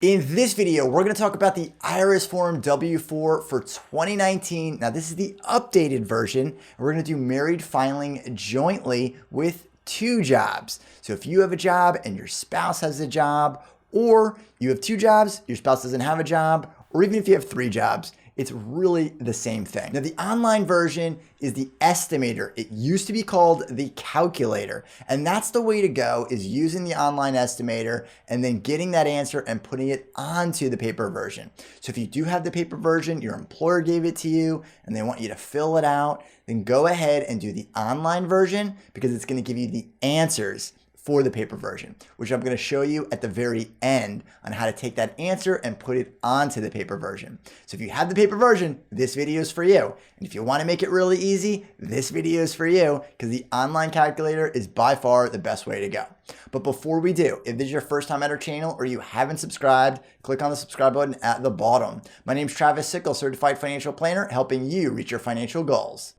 In this video, we're going to talk about the IRS Form W-4 for 2019. Now, this is the updated version. We're going to do married filing jointly with two jobs. So if you have a job and your spouse has a job, or you have two jobs, your spouse doesn't have a job, or even if you have three jobs, it's really the same thing. Now, the online version is the estimator. It used to be called the calculator, and that's the way to go, is using the online estimator and then getting that answer and putting it onto the paper version. So if you do have the paper version, your employer gave it to you and they want you to fill it out, then go ahead and do the online version because it's going to give you the answers for the paper version, which I'm going to show you at the very end on how to take that answer and put it onto the paper version. So if you have the paper version, this video is for you. And if you want to make it really easy, this video is for you because the online calculator is by far the best way to go. But before we do, if this is your first time at our channel or you haven't subscribed, click on the subscribe button at the bottom. My name is Travis Sickle, Certified Financial Planner, helping you reach your financial goals.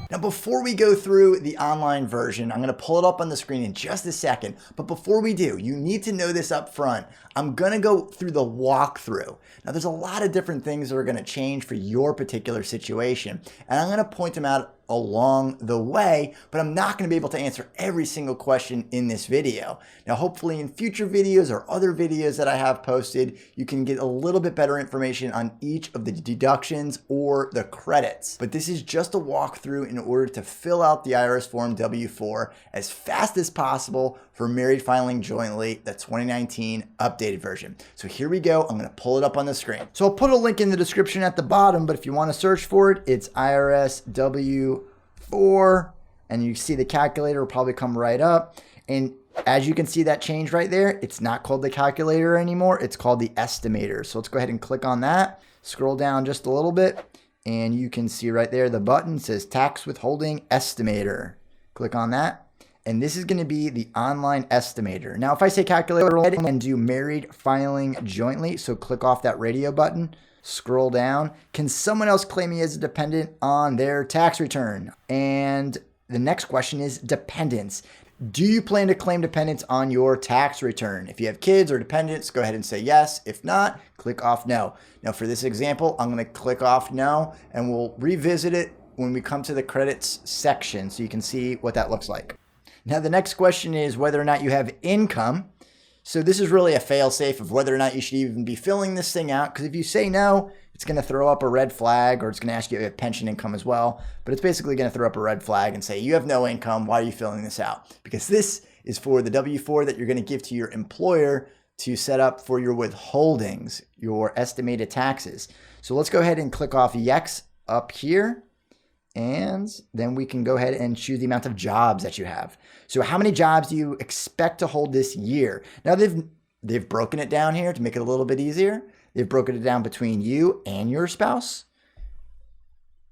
Now, before we go through the online version, I'm going to pull it up on the screen in just a second. But before we do, you need to know this up front. I'm going to go through the walkthrough. Now, there's a lot of different things that are going to change for your particular situation, and I'm going to point them out along the way, but I'm not going to be able to answer every single question in this video. Now, hopefully in future videos or other videos that I have posted, you can get a little bit better information on each of the deductions or the credits. But this is just a walkthrough in order to fill out the IRS Form W-4 as fast as possible for married filing jointly, the 2019 updated version. So here we go. I'm going to pull it up on the screen. So I'll put a link in the description at the bottom, but if you want to search for it, it's IRS W4, and you see the calculator will probably come right up. And as you can see that change right there, it's not called the calculator anymore. It's called the estimator. So let's go ahead and click on that. Scroll down just a little bit, and you can see right there the button says Tax Withholding Estimator. Click on that. And this is going to be the online estimator. Now, if I say calculator and do married filing jointly, so click off that radio button, scroll down. Can someone else claim me as a dependent on their tax return? And the next question is dependents. Do you plan to claim dependents on your tax return? If you have kids or dependents, go ahead and say yes. If not, click off no. Now, for this example, I'm going to click off no, and we'll revisit it when we come to the credits section so you can see what that looks like. Now, the next question is whether or not you have income. So this is really a fail-safe of whether or not you should even be filling this thing out. Because if you say no, it's going to throw up a red flag, or it's going to ask you if you have pension income as well. But it's basically going to throw up a red flag and say, you have no income. Why are you filling this out? Because this is for the W-4 that you're going to give to your employer to set up for your withholdings, your estimated taxes. So let's go ahead and click off yes up here. And then we can go ahead and choose the amount of jobs that you have. So how many jobs do you expect to hold this year? Now they've broken it down here to make it a little bit easier. They've broken it down between you and your spouse.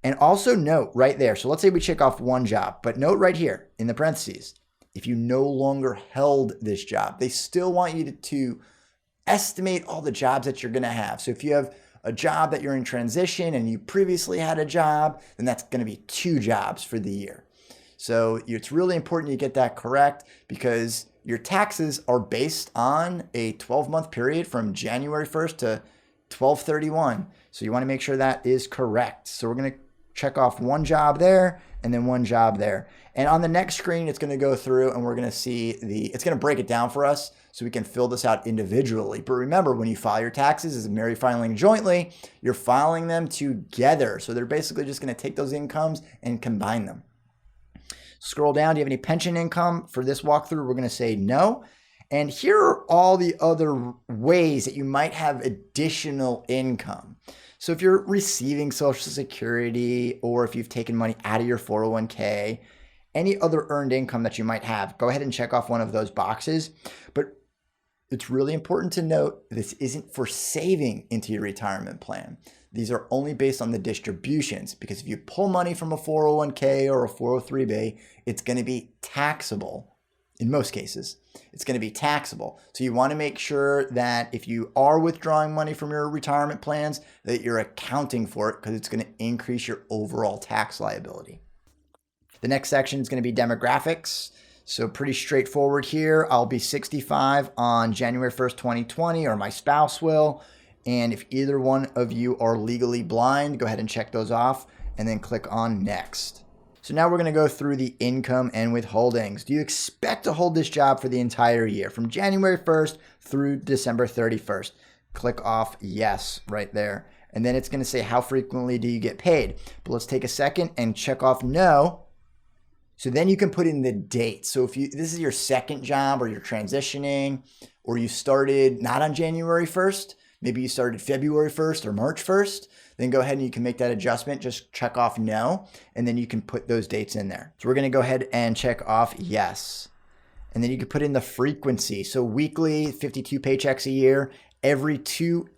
And also note right there. So let's say we check off one job, but note right here in the parentheses, if you no longer held this job, they still want you to estimate all the jobs that you're going to have. So if you have a job that you're in transition and you previously had a job, then that's going to be two jobs for the year. So it's really important you get that correct because your taxes are based on a 12-month period from January 1st to 12/31. So you want to make sure that is correct. So we're going to check off one job there and then one job there. And on the next screen, it's going to go through and we're going to see it's going to break it down for us so we can fill this out individually. But remember, when you file your taxes as married filing jointly, you're filing them together. So they're basically just going to take those incomes and combine them. Scroll down. Do you have any pension income? For this walkthrough, we're going to say no. And here are all the other ways that you might have additional income. So if you're receiving Social Security or if you've taken money out of your 401k, any other earned income that you might have, go ahead and check off one of those boxes. But it's really important to note this isn't for saving into your retirement plan. These are only based on the distributions because if you pull money from a 401k or a 403b, it's going to be taxable. In most cases, it's going to be taxable. So you want to make sure that if you are withdrawing money from your retirement plans, that you're accounting for it because it's going to increase your overall tax liability. The next section is going to be demographics. So pretty straightforward here. I'll be 65 on January 1st, 2020, or my spouse will. And if either one of you are legally blind, go ahead and check those off and then click on next. So now we're going to go through the income and withholdings. Do you expect to hold this job for the entire year from January 1st through December 31st? Click off yes right there. And then it's going to say how frequently do you get paid? But let's take a second and check off no. So then you can put in the date. So if this is your second job, or you're transitioning, or you started not on January 1st, maybe you started February 1st or March 1st, then go ahead and you can make that adjustment. Just check off no, and then you can put those dates in there. So we're going to go ahead and check off yes. And then you can put in the frequency. So weekly, 52 paychecks a year, every two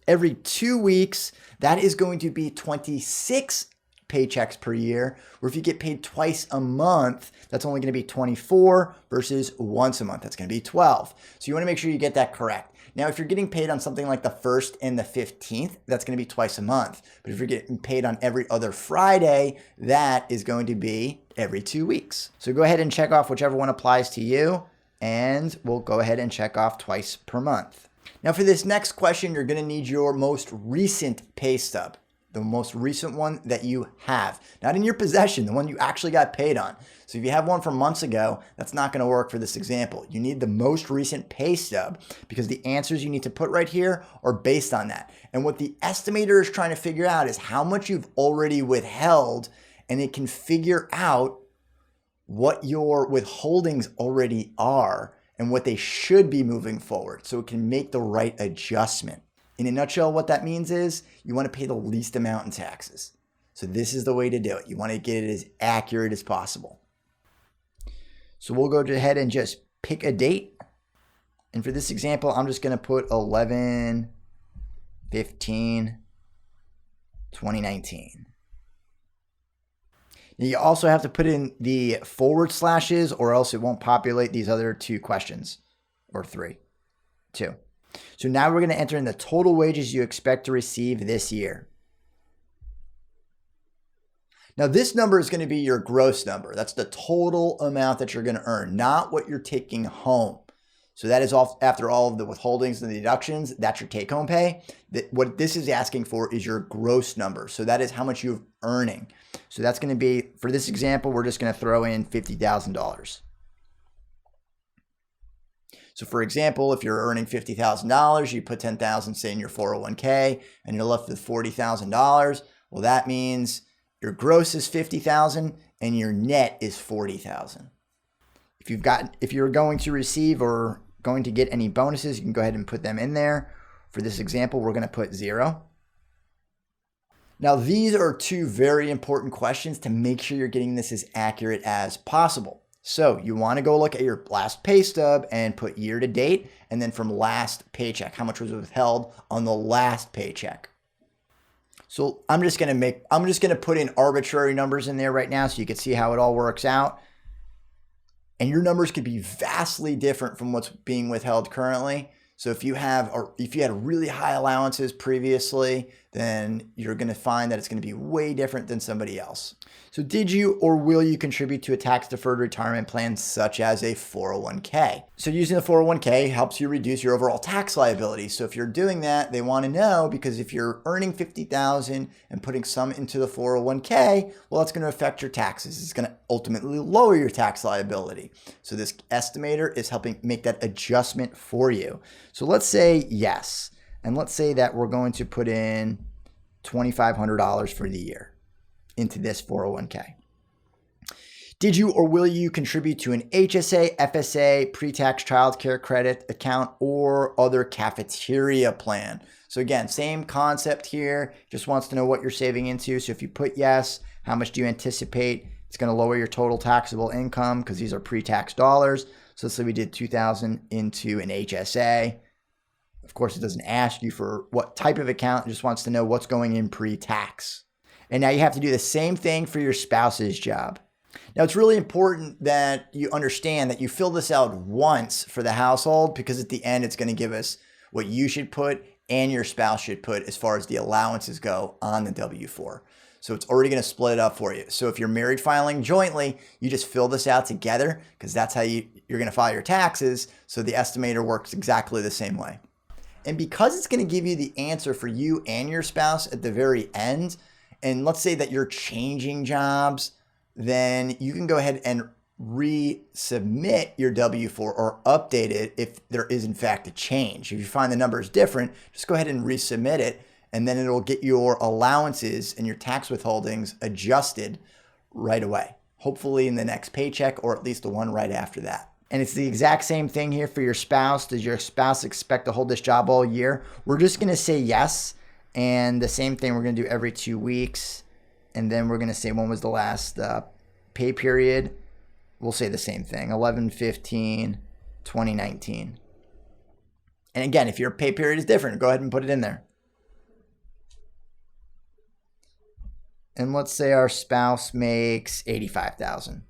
weeks, that is going to be 26 paychecks per year. Or if you get paid twice a month, that's only going to be 24 versus once a month. That's going to be 12. So you want to make sure you get that correct. Now, if you're getting paid on something like the 1st and the 15th, that's going to be twice a month. But if you're getting paid on every other Friday, that is going to be every 2 weeks. So go ahead and check off whichever one applies to you, and we'll go ahead and check off twice per month. Now, for this next question, you're going to need your most recent pay stub. The most recent one that you have, not in your possession, the one you actually got paid on. So if you have one from months ago, that's not going to work for this example. You need the most recent pay stub, because the answers you need to put right here are based on that. And what the estimator is trying to figure out is how much you've already withheld, and it can figure out what your withholdings already are and what they should be moving forward, so it can make the right adjustment. In a nutshell, what that means is you want to pay the least amount in taxes. So this is the way to do it. You want to get it as accurate as possible. So we'll go ahead and just pick a date. And for this example, I'm just going to put 11/15/2019. Now you also have to put in the forward slashes, or else it won't populate these other two questions, or two. So now we're going to enter in the total wages you expect to receive this year. Now this number is going to be your gross number. That's the total amount that you're going to earn, not what you're taking home. So that is all after all of the withholdings and the deductions. That's your take-home pay. What this is asking for is your gross number. So that is how much you're earning. So that's going to be, for this example, we're just going to throw in $50,000. So for example, if you're earning $50,000, you put $10,000, say, in your 401k, and you're left with $40,000. Well, that means your gross is $50,000 and your net is $40,000. If you're going to receive or going to get any bonuses, you can go ahead and put them in there. For this example, we're going to put 0. Now, these are two very important questions to make sure you're getting this as accurate as possible. So you want to go look at your last pay stub and put year to date, and then from last paycheck, how much was withheld on the last paycheck. So I'm just going to put in arbitrary numbers in there right now so you can see how it all works out. And your numbers could be vastly different from what's being withheld currently. So if you had really high allowances previously, then you're going to find that it's going to be way different than somebody else. So did you or will you contribute to a tax-deferred retirement plan such as a 401k? So using the 401k helps you reduce your overall tax liability. So if you're doing that, they want to know, because if you're earning $50,000 and putting some into the 401k, well, that's going to affect your taxes. It's going to ultimately lower your tax liability. So this estimator is helping make that adjustment for you. So let's say yes. And let's say that we're going to put in $2,500 for the year into this 401k. Did you or will you contribute to an HSA, FSA, pre-tax child care credit account, or other cafeteria plan? So again, same concept here, just wants to know what you're saving into. So if you put yes, how much do you anticipate? It's going to lower your total taxable income because these are pre-tax dollars. So let's say we did $2,000 into an HSA. Of course, it doesn't ask you for what type of account. It just wants to know what's going in pre-tax. And now you have to do the same thing for your spouse's job. Now, it's really important that you understand that you fill this out once for the household, because at the end, it's going to give us what you should put and your spouse should put as far as the allowances go on the W-4. So it's already going to split it up for you. So if you're married filing jointly, you just fill this out together because that's how you're going to file your taxes. So the estimator works exactly the same way. And because it's going to give you the answer for you and your spouse at the very end, and let's say that you're changing jobs, then you can go ahead and resubmit your W-4 or update it if there is in fact a change. If you find the number is different, just go ahead and resubmit it, and then it'll get your allowances and your tax withholdings adjusted right away, hopefully in the next paycheck or at least the one right after that. And it's the exact same thing here for your spouse. Does your spouse expect to hold this job all year? We're just going to say yes. And the same thing we're going to do every 2 weeks. And then we're going to say when was the last pay period. We'll say the same thing, 11/15/2019. And again, if your pay period is different, go ahead and put it in there. And let's say our spouse makes $85,000.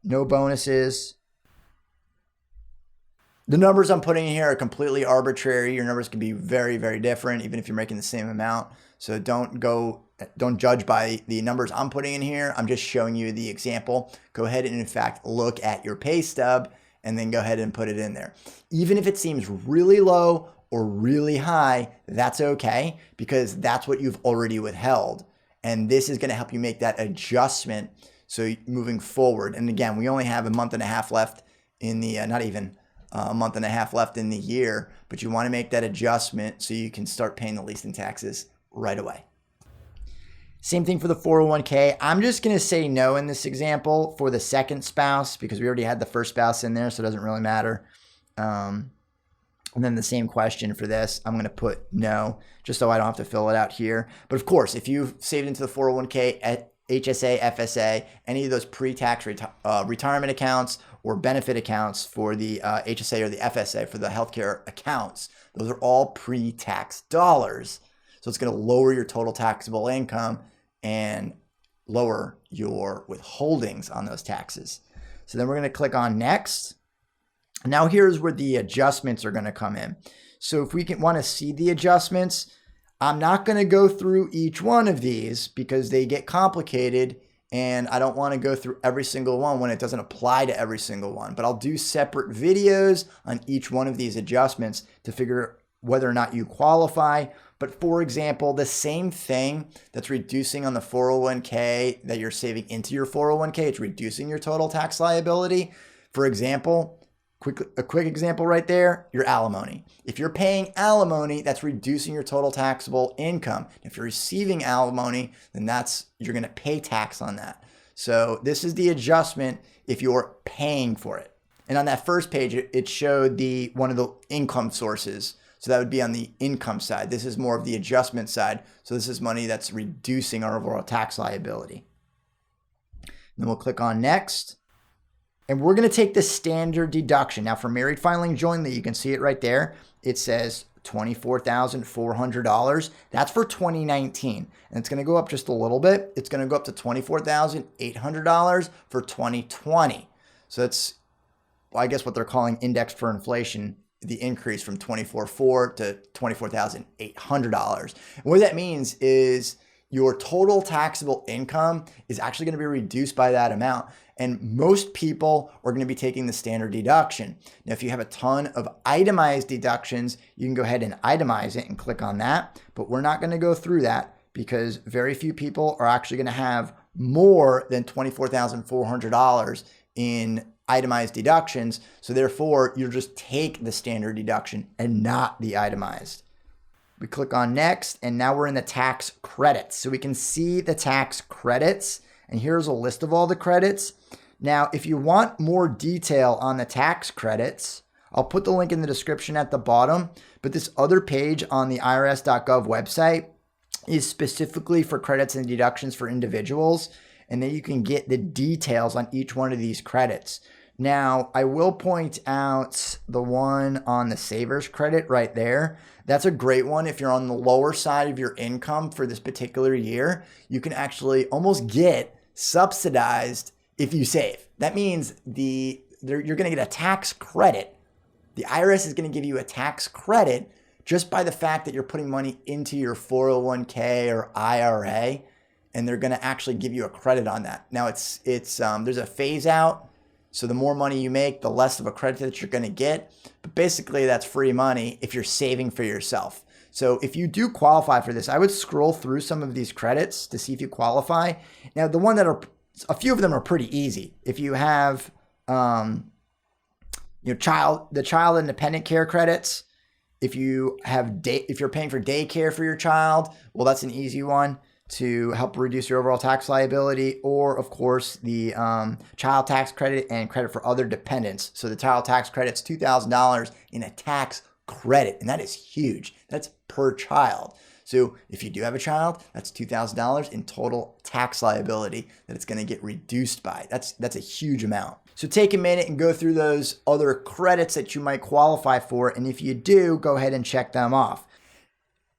No bonuses. The numbers I'm putting in here are completely arbitrary. Your numbers can be very, very different, even if you're making the same amount. So don't judge by the numbers I'm putting in here. I'm just showing you the example. Go ahead and in fact, look at your pay stub and then go ahead and put it in there. Even if it seems really low or really high, that's okay because that's what you've already withheld. And this is going to help you make that adjustment. So moving forward, and again, we only have a month and a half left in the, not even a month and a half left in the year, but you want to make that adjustment so you can start paying the least in taxes right away. Same thing for the 401k. I'm just going to say no in this example for the second spouse because we already had the first spouse in there, so it doesn't really matter. And then the same question for this, I'm going to put no, just so I don't have to fill it out here. But of course, if you've saved into the 401k at HSA, FSA, any of those pre-tax retirement accounts or benefit accounts for the HSA or the FSA for the healthcare accounts, those are all pre-tax dollars. So it's going to lower your total taxable income and lower your withholdings on those taxes. So then we're going to click on next. Now here's where the adjustments are going to come in. So if we want to see the adjustments, I'm not going to go through each one of these because they get complicated and I don't want to go through every single one when it doesn't apply to every single one. But I'll do separate videos on each one of these adjustments to figure whether or not you qualify. But for example, the same thing that's reducing on the 401k that you're saving into your 401k, it's reducing your total tax liability. For example, a quick example right there, your alimony. If you're paying alimony, that's reducing your total taxable income. If you're receiving alimony, then you're going to pay tax on that. So this is the adjustment if you're paying for it. And on that first page, it showed one of the income sources. So that would be on the income side. This is more of the adjustment side. So this is money that's reducing our overall tax liability. Then we'll click on next. And we're going to take the standard deduction. Now for married filing jointly, you can see it right there. It says $24,400. That's for 2019. And it's going to go up just a little bit. It's going to go up to $24,800 for 2020. So that's, I guess, what they're calling indexed for inflation, the increase from $24,400 to $24,800. And what that means is your total taxable income is actually going to be reduced by that amount. And most people are going to be taking the standard deduction. Now, if you have a ton of itemized deductions, you can go ahead and itemize it and click on that. But we're not going to go through that because very few people are actually going to have more than $24,400 in itemized deductions. So therefore, you'll just take the standard deduction and not the itemized. We click on next, and now we're in the tax credits. So we can see the tax credits, and here's a list of all the credits. Now, if you want more detail on the tax credits, I'll put the link in the description at the bottom, but this other page on the IRS.gov website is specifically for credits and deductions for individuals, and then you can get the details on each one of these credits. Now, I will point out the one on the savers credit right there. That's a great one. If you're on the lower side of your income for this particular year, you can actually almost get subsidized if you save. That means you're going to get a tax credit. The IRS is going to give you a tax credit just by the fact that you're putting money into your 401k or IRA, and they're going to actually give you a credit on that. Now there's a phase out. So the more money you make, the less of a credit that you're going to get. But basically that's free money if you're saving for yourself. So if you do qualify for this, I would scroll through some of these credits to see if you qualify. Now a few of them are pretty easy. If you have the child and dependent care credits, if you're paying for daycare for your child, well, that's an easy one to help reduce your overall tax liability. Or of course the child tax credit and credit for other dependents. So the child tax credit's $2,000 in a tax credit, and that is huge. That's per child. So if you do have a child, that's $2,000 in total tax liability that it's going to get reduced by. That's a huge amount. So take a minute and go through those other credits that you might qualify for, and if you do, go ahead and check them off.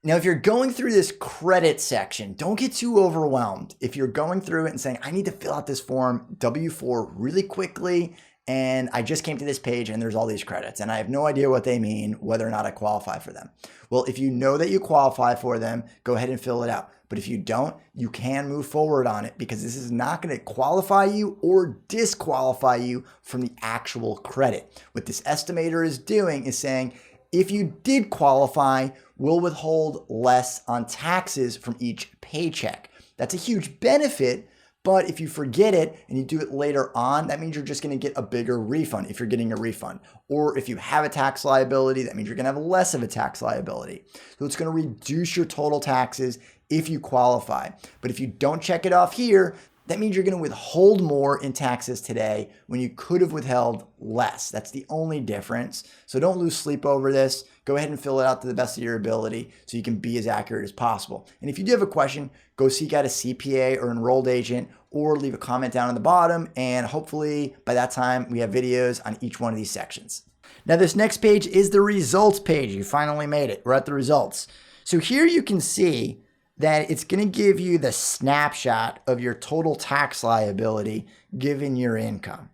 Now, if you're going through this credit section, don't get too overwhelmed. If you're going through it and saying, I need to fill out this form W-4 really quickly, and I just came to this page and there's all these credits and I have no idea what they mean, whether or not I qualify for them. Well, if you know that you qualify for them, go ahead and fill it out. But if you don't, you can move forward on it, because this is not going to qualify you or disqualify you from the actual credit. What this estimator is doing is saying, if you did qualify, we'll withhold less on taxes from each paycheck. That's a huge benefit. But if you forget it and you do it later on, that means you're just going to get a bigger refund if you're getting a refund. Or if you have a tax liability, that means you're going to have less of a tax liability. So it's going to reduce your total taxes if you qualify. But if you don't check it off here, that means you're going to withhold more in taxes today when you could have withheld less. That's the only difference. So don't lose sleep over this. Go ahead and fill it out to the best of your ability so you can be as accurate as possible. And if you do have a question, go seek out a CPA or enrolled agent, or leave a comment down on the bottom. And hopefully by that time we have videos on each one of these sections. Now this next page is the results page. You finally made it. We're at the results. So here you can see that it's going to give you the snapshot of your total tax liability given your income.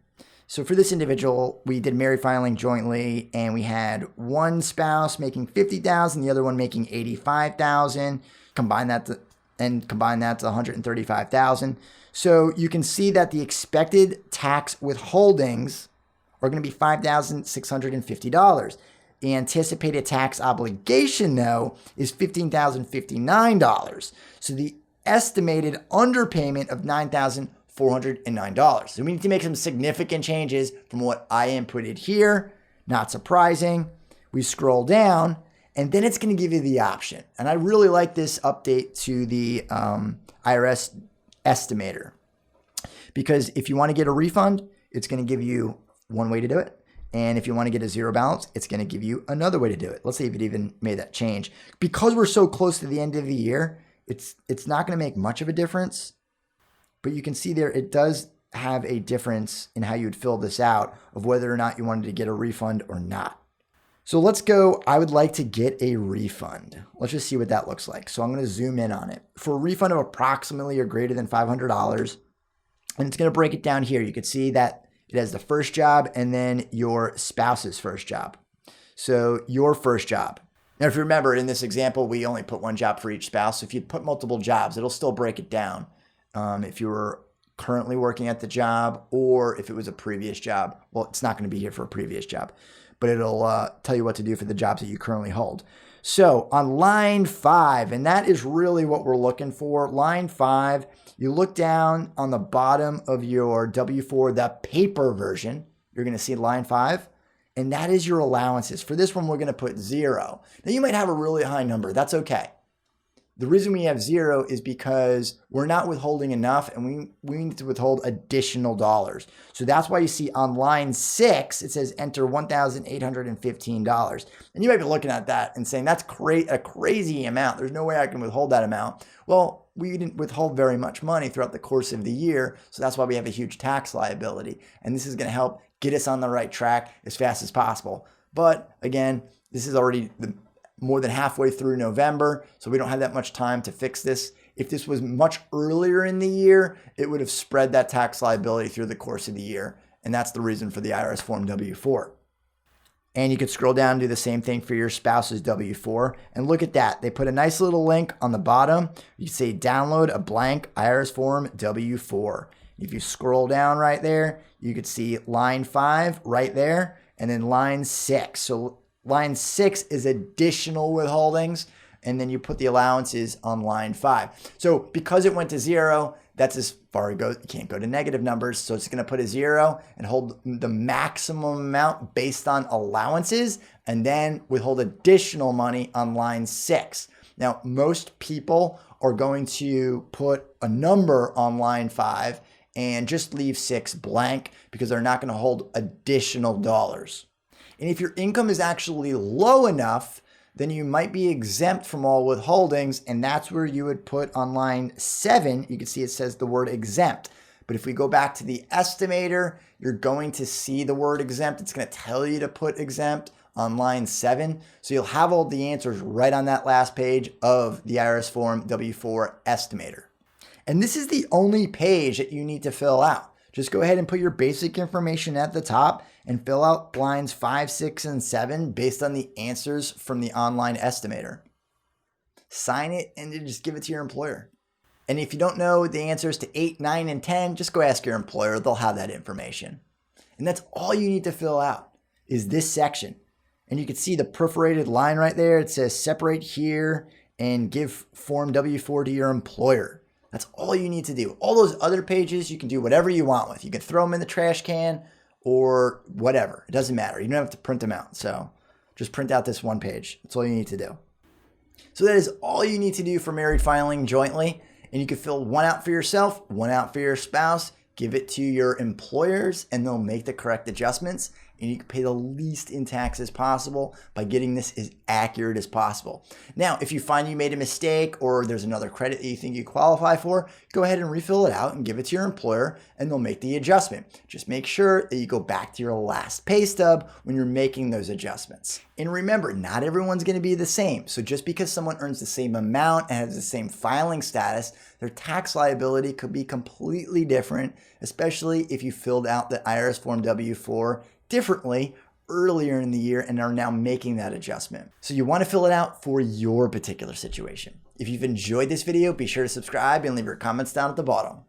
So for this individual, we did married filing jointly, and we had one spouse making $50,000, the other one making $85,000. Combine that to $135,000. So you can see that the expected tax withholdings are going to be $5,650. The anticipated tax obligation, though, is $15,059. So the estimated underpayment of $9,409. So we need to make some significant changes from what I inputted here. Not surprising. We scroll down, and then it's going to give you the option. And I really like this update to the IRS estimator, because if you want to get a refund, it's going to give you one way to do it. And if you want to get a zero balance, it's going to give you another way to do it. Let's see if it even made that change. Because we're so close to the end of the year, it's not going to make much of a difference. But you can see there, it does have a difference in how you would fill this out of whether or not you wanted to get a refund or not. So let's go, I would like to get a refund. Let's just see what that looks like. So I'm going to zoom in on it. For a refund of approximately or greater than $500, and it's going to break it down here. You can see that it has the first job and then your spouse's first job. So your first job. Now, if you remember in this example, we only put one job for each spouse. So if you put multiple jobs, it'll still break it down. If you were currently working at the job, or if it was a previous job, well, it's not going to be here for a previous job, but it'll tell you what to do for the jobs that you currently hold. So on line 5, and that is really what we're looking for. Line 5, you look down on the bottom of your W-4, the paper version, you're going to see line 5, and that is your allowances. For this one, we're going to put 0. Now, you might have a really high number. That's okay. The reason we have 0 is because we're not withholding enough, and we need to withhold additional dollars. So that's why you see on line 6, it says enter $1,815. And you might be looking at that and saying, that's a crazy amount. There's no way I can withhold that amount. Well, we didn't withhold very much money throughout the course of the year. So that's why we have a huge tax liability. And this is going to help get us on the right track as fast as possible. But again, this is already more than halfway through November, so we don't have that much time to fix this. If this was much earlier in the year, it would have spread that tax liability through the course of the year, and that's the reason for the IRS Form W-4. And you could scroll down and do the same thing for your spouse's W-4. And look at that. They put a nice little link on the bottom. You can say download a blank IRS Form W-4. If you scroll down right there, you could see line 5 right there and then line 6. So line 6 is additional withholdings. And then you put the allowances on line 5. So because it went to 0, that's as far as it goes. You can't go to negative numbers. So it's going to put a 0 and hold the maximum amount based on allowances and then withhold additional money on line 6. Now, most people are going to put a number on line 5 and just leave 6 blank because they're not going to hold additional dollars. And if your income is actually low enough, then you might be exempt from all withholdings, and that's where you would put on line 7, you can see it says the word exempt. But if we go back to the estimator, you're going to see the word exempt. It's going to tell you to put exempt on line 7. So you'll have all the answers right on that last page of the IRS Form W4 Estimator. And this is the only page that you need to fill out. Just go ahead and put your basic information at the top and fill out lines 5, 6, and 7 based on the answers from the online estimator. Sign it and then just give it to your employer. And if you don't know the answers to 8, 9, and 10, just go ask your employer. They'll have that information. And that's all you need to fill out is this section. And you can see the perforated line right there. It says separate here and give Form W4 to your employer. That's all you need to do. All those other pages, you can do whatever you want with. You can throw them in the trash can or whatever. It doesn't matter. You don't have to print them out. So just print out this one page. That's all you need to do. So that is all you need to do for married filing jointly. And you can fill one out for yourself, one out for your spouse, give it to your employers, and they'll make the correct adjustments. And you can pay the least in taxes possible by getting this as accurate as possible. Now, if you find you made a mistake or there's another credit that you think you qualify for, go ahead and refill it out and give it to your employer and they'll make the adjustment. Just make sure that you go back to your last pay stub when you're making those adjustments. And remember, not everyone's going to be the same. So just because someone earns the same amount and has the same filing status, their tax liability could be completely different, especially if you filled out the IRS Form W4 differently earlier in the year and are now making that adjustment. So you want to fill it out for your particular situation. If you've enjoyed this video, be sure to subscribe and leave your comments down at the bottom.